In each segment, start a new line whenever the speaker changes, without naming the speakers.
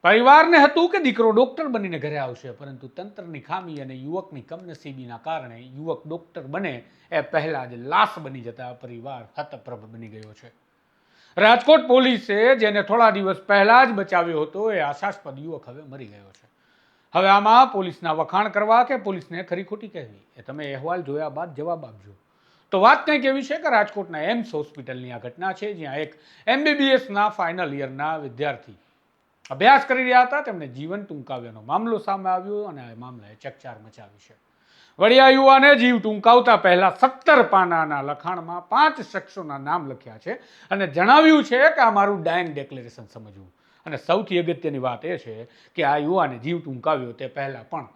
પરિવારને હતું કે દીકરો ડોક્ટર બનીને ઘરે આવશે, પરંતુ તંત્રની ખામી અને યુવકની કમનસીબીના કારણે યુવક ડોક્ટર બને એ પહેલા જ લાશ બની જતા પરિવાર હતપ્રભ બની ગયો છે. રાજકોટ પોલીસે જેને થોડા દિવસ પહેલા જ બચાવ્યો હતો એ આશાસ્પદ યુવક હવે મરી ગયો છે. હવે આમાં પોલીસના વખાણ કરવા કે પોલીસને ખરી ખોટી કહેવી એ તમે અહેવાલ જોયા બાદ જવાબ આપજો. તો વાત કંઈક એવી છે કે રાજકોટના એમ્સ હોસ્પિટલની આ ઘટના છે, જ્યાં એક MBBSના ફાઇનલ યરના વિદ્યાર્થી અભ્યાસ કરી રહ્યા હતા, તેમને જીવન ટૂંકાવ્યાનો મામલો સામે આવ્યો અને આ મામલાએ ચકચાર મચાવી છે. વળી આ યુવાને જીવ ટૂંકાવતા પહેલા 17 પાનાના લખાણમાં 5 શખ્સોના નામ લખ્યા છે અને જણાવ્યું છે કે આ મારું ડાયંગ ડિક્લેરેશન સમજવું. અને સૌથી અગત્યની વાત એ છે કે આ યુવાને જીવ ટૂંકાવ્યો તે પહેલા પણ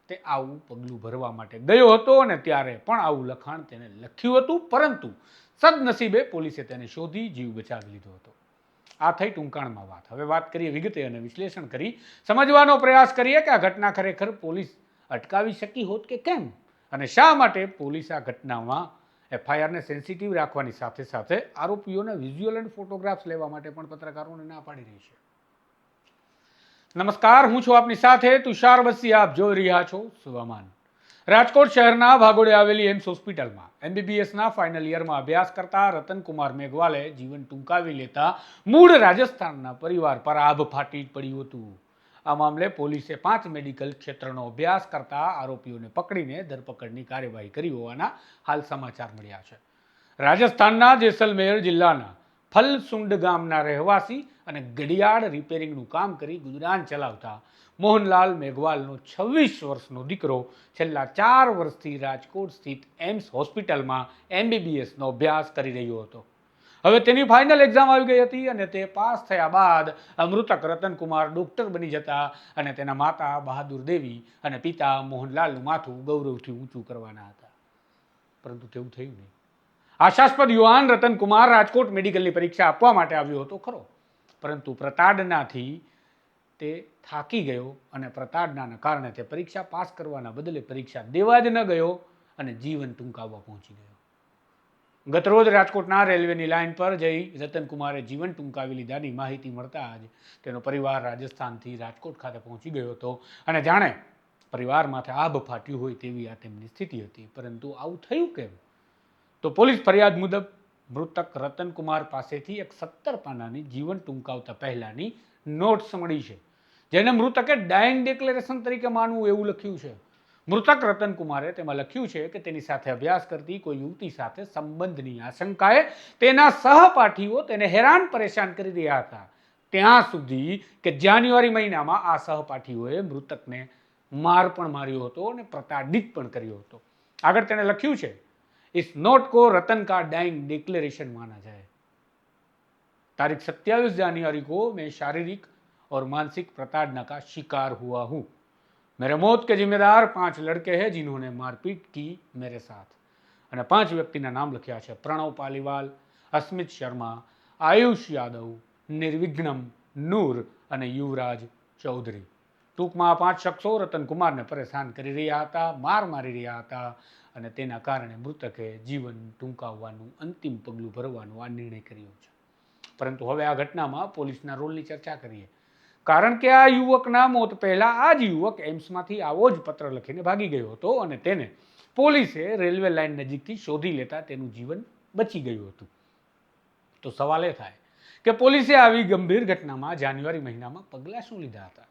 તે આવું પગલું ભરવા માટે ગયો હતો અને ત્યારે પણ આવું લખાણ તેને લખ્યું હતું, પરંતુ સદનસીબે પોલીસે તેને શોધી જીવ બચાવી લીધો હતો. આ થઈ ટૂંકાણમાં વાત. હવે વાત કરીએ વિગતે અને વિશ્લેષણ કરી સમજવાનો પ્રયાસ કરીએ કે આ ઘટના ખરેખર પોલીસ અટકાવી શકી હોત કે કેમ, અને શા માટે પોલીસ આ ઘટનામાં FIRને સેન્સિટિવ રાખવાની સાથે સાથે આરોપીઓને વિઝ્યુઅલ અને ફોટોગ્રાફ્સ લેવા માટે પણ પત્રકારોને ના પાડી રહી છે. નમસ્કાર, હું છું આપની સાથે તુષાર બસિયા. આપ જોઈ રહ્યા છો સ્વમાન. રાજકોટ શહેરના ભાગોળે આવેલી એમ્સ હોસ્પિટલમાં MBBSના ફાઇનલ યરમાં અભ્યાસ કરતા રતનકુમાર મેઘવાલે જીવન ટૂંકાવી લેતા મૂળ રાજસ્થાનના પરિવાર પર આભ ફાટી પડ્યું હતું. આ મામલે પોલીસે 5 મેડિકલ ક્ષેત્રનો અભ્યાસ કરતા આરોપીઓને પકડીને ધરપકડની કાર્યવાહી કરી હોવાના હાલ સમાચાર મળ્યા છે. રાજસ્થાનના જેસલમેર જિલ્લાના ફલસુંડ ગામના રહેવાસી અને ઘડિયાળ રિપેરિંગનું કામ કરી ગુજરાન ચલાવતા મોહનલાલ મેઘવાલનો 26 વર્ષનો દીકરો છેલ્લા 4 વર્ષથી રાજકોટ સ્થિત એમ્સ હોસ્પિટલમાં MBBSનો અભ્યાસ કરી રહ્યો હતો. હવે તેની ફાઇનલ એક્ઝામ આવી ગઈ હતી અને તે પાસ થયા બાદ મૃતક રતનકુમાર ડોક્ટર બની જતા અને તેના માતા બહાદુર દેવી અને પિતા મોહનલાલનું માથું ગૌરવથી ઊંચું કરવાના હતા, પરંતુ તેવું થયું નહીં. આશાસ્પદ યુવાન રતનકુમાર રાજકોટ મેડિકલની પરીક્ષા આપવા માટે આવ્યો હતો ખરો, પરંતુ પ્રતાડનાથી તે થાકી ગયો અને પ્રતાડનાના કારણે તે પરીક્ષા પાસ કરવાના બદલે પરીક્ષા દેવા જ ન ગયો અને જીવન ટૂંકાવવા પહોંચી ગયો. ગતરોજ રાજકોટના રેલવેની લાઇન પર જઈ રતનકુમારે જીવન ટૂંકાવી લીધાની માહિતી મળતા જ તેનો પરિવાર રાજસ્થાનથી રાજકોટ ખાતે પહોંચી ગયો હતો અને જાણે પરિવારમાંથી આભ ફાટ્યું હોય તેવી આ તેમની સ્થિતિ હતી. પરંતુ આવું થયું કેમ? તો પોલીસ ફરિયાદ મુજબ મૃતક રતનકુમાર પાસેથી એક 17 પાનાની જીવન ટૂંકાવતા પહેલાની નોટ્સ મળી છે, જેને મૃતકે ડાયંગ ડિક્લેરેશન તરીકે માનવું એવું લખ્યું છે. મૃતક રતનકુમારે તેમાં લખ્યું છે કે તેની સાથે અભ્યાસ કરતી કોઈ યુવતી સાથે સંબંધની આશંકાએ તેના સહપાઠીઓ તેને હેરાન પરેશાન કરી રહ્યા હતા, ત્યાં સુધી કે જાન્યુઆરી મહિનામાં આ સહપાઠીઓએ મૃતકને માર પણ માર્યો હતો અને પ્રતાડિત પણ કર્યો હતો. આગળ તેણે લખ્યું છે, इस नोट को रतन का डाइंग डिक्लेरेशन माना जाए. तारीख 27 जनवरी को मैं शारीरिक और मानसिक प्रताड़ना का शिकार हुआ हूँ. मेरे मौत के जिम्मेदार 5 लड़के हैं जिन्होंने मारपीट की मेरे साथ. અને 5 વ્યક્તિના નામ લખ્યા છે: પ્રણવ પાલીવાલ, અસ્મિત શર્મા, આયુષ યાદવ, નિર્વિઘ્નમ, નૂર અને યુવરાજ ચૌધરી. ટૂંકમાં 5 શખ્સો રતનકુમારને પરેશાન કરી રહ્યા હતા, માર મારી રહ્યા હતા અને તેના કારણે મૃતકે જીવન ટૂંકાવવાનું અંતિમ પગલું ભરવાનો આ નિર્ણય કર્યો છે. પરંતુ હવે આ ઘટનામાં પોલીસના રોલની ચર્ચા કરીએ, કારણ કે આ યુવકના મોત પહેલા આ જ યુવક એમ્સમાંથી આવો જ પત્ર લખીને ભાગી ગયો હતો અને તેને પોલીસે રેલવે લાઇન નજીકથી શોધી લેતા તેનું જીવન બચી ગયું હતું. તો સવાલ એ થાય કે પોલીસે આવી ગંભીર ઘટનામાં જાન્યુઆરી મહિનામાં પગલાં શું લીધા હતા?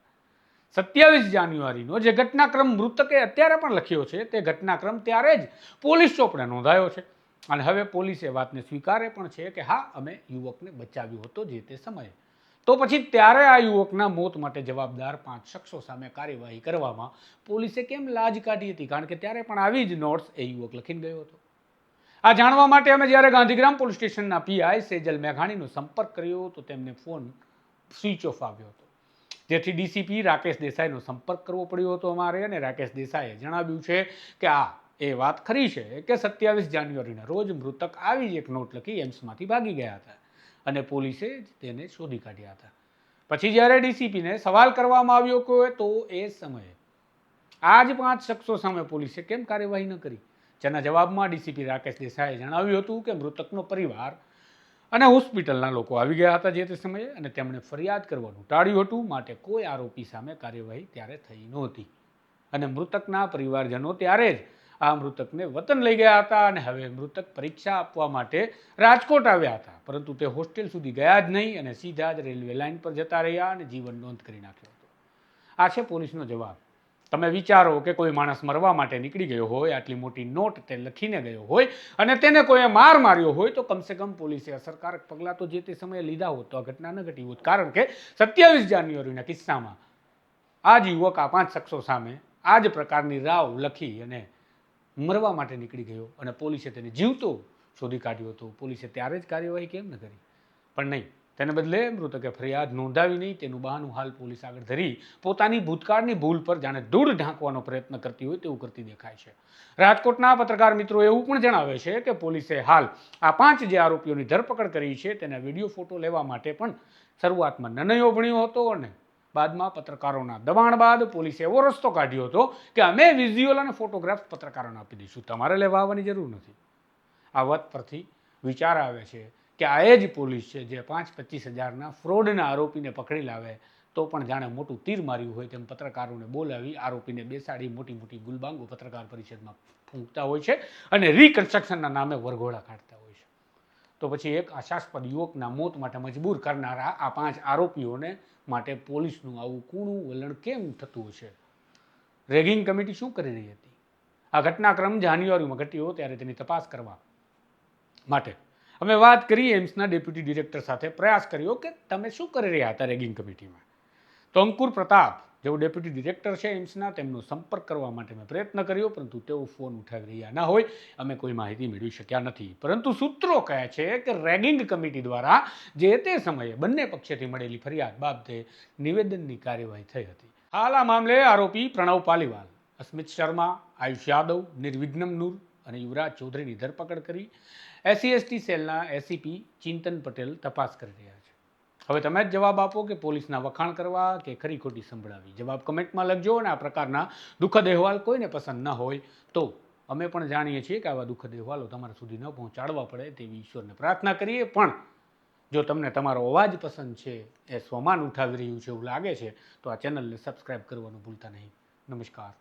27 જાન્યુઆરીનો જે ઘટનાક્રમ મૃતકે અત્યારે પણ લખ્યો છે તે ઘટનાક્રમ ત્યારે જ પોલીસ ચોપડે નોંધાયો છે અને હવે પોલીસ એ વાતને સ્વીકારે પણ છે કે હા, અમે યુવકને બચાવ્યો હતો જે તે સમયે. તો પછી ત્યારે આ યુવકના મોત માટે જવાબદાર 5 શખ્સો સામે કાર્યવાહી કરવામાં પોલીસે કેમ લાજ કાઢી હતી? કારણ કે ત્યારે પણ આવી જ નોટ્સ એ યુવક લખીને ગયો હતો. આ જાણવા માટે અમે જ્યારે ગાંધીગ્રામ પોલીસ સ્ટેશનના PI સેજલ મેઘાણીનો સંપર્ક કર્યો તો તેમને ફોન સ્વિચ ઓફ આવ્યો હતો, જેથી DCP રાકેશ દેસાઈનો સંપર્ક કરવો પડ્યો હતો અમારે. અને રાકેશ દેસાઈએ જણાવ્યું છે કે એ વાત ખરી છે કે 27 જાન્યુઆરીના રોજ મૃતક આવી જ એક નોટ લખી એમ્સમાંથી ભાગી ગયા હતા અને પોલીસે જ તેને શોધી કાઢ્યા હતા. પછી જ્યારે DCPને સવાલ કરવામાં આવ્યો કે તો એ સમયે આ જ 5 શખ્સો સામે પોલીસે કેમ કાર્યવાહી ન કરી, જેના જવાબમાં DCP રાકેશ દેસાઈએ જણાવ્યું હતું કે મૃતકનો પરિવાર અને હોસ્પિટલના લોકો આવી ગયા હતા જે તે સમયે અને તેમણે ફરિયાદ કરવાનું ટાળ્યું હતું. માટે કોઈ આરોપી સામે કાર્યવાહી ત્યારે થઈ નહોતી અને મૃતકના પરિવારજનો ત્યારે જ આ મૃતકને વતન લઈ ગયા હતા અને હવે મૃતક પરીક્ષા આપવા માટે રાજકોટ આવ્યા હતા, પરંતુ તે હોસ્ટેલ સુધી ગયા જ નહીં અને સીધા જ રેલવે લાઇન પર જતા રહ્યા અને જીવન નોંધ કરી નાખ્યો હતો. આ છે પોલીસનો જવાબ. તમે વિચારો કે કોઈ માણસ મરવા માટે નીકળી ગયો હોય, આટલી મોટી નોટ તે લખીને ગયો હોય અને તેને કોઈએ માર માર્યો હોય તો કમસે કમ પોલીસે અસરકારક પગલાં તો જે તે સમયે લીધા હોત તો આ ઘટના ન ઘટી હોત. કારણ કે 27 જાન્યુઆરીના કિસ્સામાં આ જ યુવક આ 5 શખ્સો સામે આ જ પ્રકારની રાવ લખી અને મરવા માટે નીકળી ગયો અને પોલીસે તેને જીવતો શોધી કાઢ્યો હતો. પોલીસે ત્યારે જ કાર્યવાહી કેમ ન કરી? પણ નહીં, તેને બદલે મૃતકે ફરિયાદ નોંધાવી નહીં તેનું બહાનું હાલ પોલીસ આગળ ધરી પોતાની ભૂતકાળની ભૂલ પર જાણે ધૂળ ઢાંકવાનો પ્રયત્ન કરતી હોય તેવું કરતી દેખાય છે. રાજકોટના પત્રકાર મિત્રો એવું પણ જણાવે છે કે પોલીસે હાલ આ 5 જે આરોપીઓની ધરપકડ કરી છે તેના વિડીયો ફોટો લેવા માટે પણ શરૂઆતમાં નિર્ણયો ભણ્યો હતો અને બાદમાં પત્રકારોના દબાણ બાદ પોલીસે એવો રસ્તો કાઢ્યો હતો કે અમે વિઝ્યુઅલ અને ફોટોગ્રાફ પત્રકારોને આપી દઈશું, તમારે લેવા આવવાની જરૂર નથી. આ વાત પરથી વિચાર આવે છે કે આ એ જ પોલીસ છે જે 5-25 હજારના ફ્રોડના આરોપીને પકડી લાવે તો પણ જાણે મોટું તીર માર્યું હોય તેમ પત્રકારોને બોલાવી આરોપીને બેસાડી મોટી મોટી ગુલબાંગો પત્રકાર પરિષદમાં ફૂંકતા હોય છે અને રિકન્સ્ટ્રક્શનના નામે વરઘોડા કાઢતા હોય છે. તો પછી એક આશાસ્પદ યુવકના મોત માટે મજબૂર કરનારા આ 5 આરોપીઓને માટે પોલીસનું આવું કૂણું વલણ કેમ થતું હશે? રેગિંગ કમિટી શું કરી રહી હતી? આ ઘટનાક્રમ જાન્યુઆરીમાં ઘટ્યો ત્યારે તેની તપાસ કરવા માટે અમે વાત કરી એમ્સના ડેપ્યુટી ડિરેક્ટર સાથે પ્રયાસ કર્યો કે તમે શું કરી રહ્યા હતા રેગિંગ કમિટીમાં. તો અંકુર પ્રતાપ જેઓ ડેપ્યુટી ડિરેક્ટર છે એમ્સના, તેમનો સંપર્ક કરવા માટે મેં પ્રયત્ન કર્યો, પરંતુ તેઓ ફોન ઉઠાવી રહ્યા ના હોય અમે કોઈ માહિતી મેળવી શક્યા નથી. પરંતુ સૂત્રો કહે છે કે રેગિંગ કમિટી દ્વારા જે તે સમયે બંને પક્ષેથી મળેલી ફરિયાદ બાબતે નિવેદનની કાર્યવાહી થઈ હતી. હાલ આ મામલે આરોપી પ્રણવ પાલીવાલ, અસ્મિત શર્મા, આયુષ યાદવ, નિર્વિઘ્નમ નૂર અને યુવરાજ ચૌધરીની ધરપકડ કરી SC/ST સેલના એસીપી ચિંતન પટેલ તપાસ કરી રહ્યા છે. હવે તમે જ જવાબ આપો કે પોલીસના વખાણ કરવા કે ખરી ખોટી સંભળાવી. જવાબ કમેન્ટમાં લખજો અને આ પ્રકારના દુઃખદ અહેવાલ કોઈને પસંદ ન હોય તો અમે પણ જાણીએ છીએ કે આવા દુઃખદ અહેવાલો તમારા સુધી ન પહોંચાડવા પડે તેવી ઈશ્વરને પ્રાર્થના કરીએ. પણ જો તમને તમારો અવાજ પસંદ છે, એ સ્વમાન ઉઠાવી રહ્યું છે એવું લાગે છે તો આ ચેનલને સબસ્ક્રાઈબ કરવાનું ભૂલતા નહીં. નમસ્કાર.